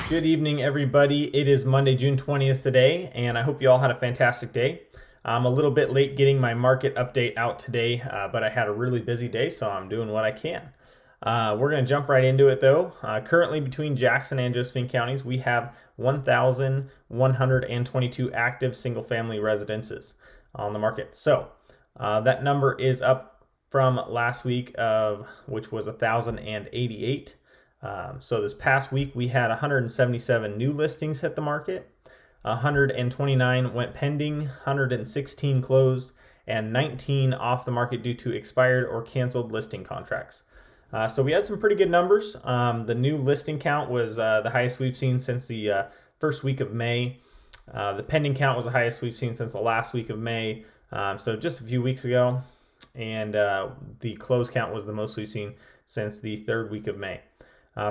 Good evening, everybody. It is Monday, June 20th today, and I hope you all had a fantastic day. I'm a little bit late getting my market update out today, but I had a really busy day, so I'm doing what I can. We're going to jump right into it, though. Currently, between Jackson and Josephine counties, we have 1,122 active single-family residences on the market. So that number is up from last week, which was 1,088. So this past week we had 177 new listings hit the market, 129 went pending, 116 closed, and 19 off the market due to expired or canceled listing contracts. So we had some pretty good numbers. The new listing count was the highest we've seen since the first week of May. The pending count was the highest we've seen since the last week of May, so just a few weeks ago. And the close count was the most we've seen since the third week of May.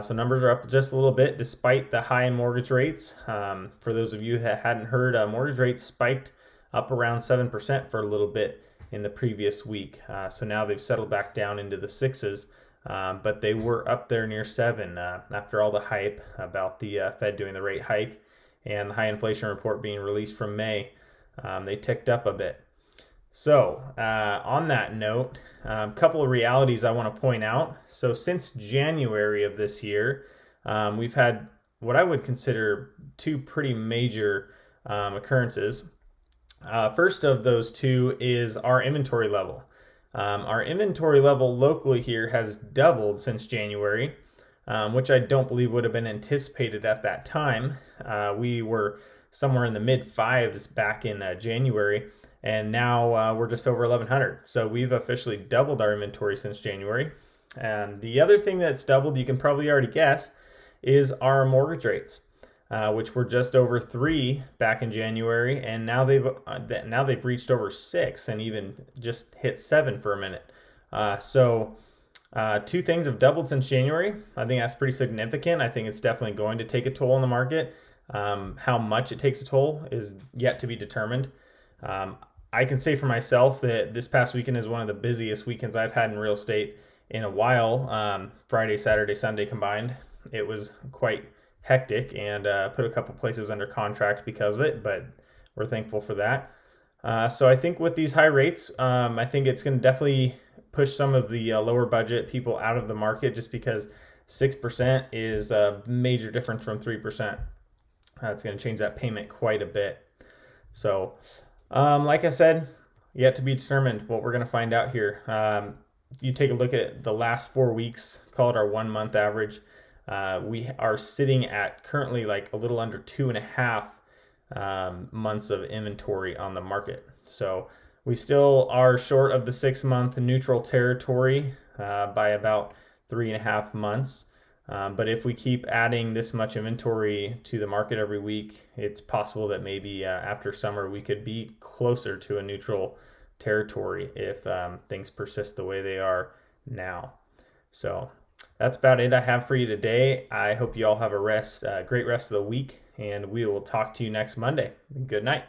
So numbers are up just a little bit despite the high mortgage rates. For those of you that hadn't heard, mortgage rates spiked up around 7% for a little bit in the previous week. So now they've settled back down into the sixes, but they were up there near 7 after all the hype about the Fed doing the rate hike and the high inflation report being released from May. They ticked up a bit. So on that note, a couple of realities I want to point out. So since January of this year, we've had what I would consider two pretty major occurrences. First of those two is our inventory level. Our inventory level locally here has doubled since January, which I don't believe would have been anticipated at that time. We were somewhere in the mid fives back in January. And now we're just over 1,100. So we've officially doubled our inventory since January. And the other thing that's doubled, you can probably already guess, is our mortgage rates, which were just over 3 back in January, and now they've reached over 6 and even just hit 7 for a minute. So two things have doubled since January. I think that's pretty significant. I think it's definitely going to take a toll on the market. How much it takes a toll is yet to be determined. I can say for myself that this past weekend is one of the busiest weekends I've had in real estate in a while. Friday, Saturday, Sunday combined. It was quite hectic and put a couple places under contract because of it, but we're thankful for that. So I think with these high rates, I think it's going to definitely push some of the lower budget people out of the market just because 6% is a major difference from 3%. It's going to change that payment quite a bit. So like I said, yet to be determined what we're going to find out here. You take a look at the last 4 weeks, call it our 1 month average. We are sitting at currently like a little under 2.5 months of inventory on the market. So we still are short of the 6 month neutral territory by about 3.5 months. But if we keep adding this much inventory to the market every week, it's possible that maybe after summer we could be closer to a neutral territory if things persist the way they are now. So that's about it I have for you today. I hope you all have a great rest of the week, and we will talk to you next Monday. Good night.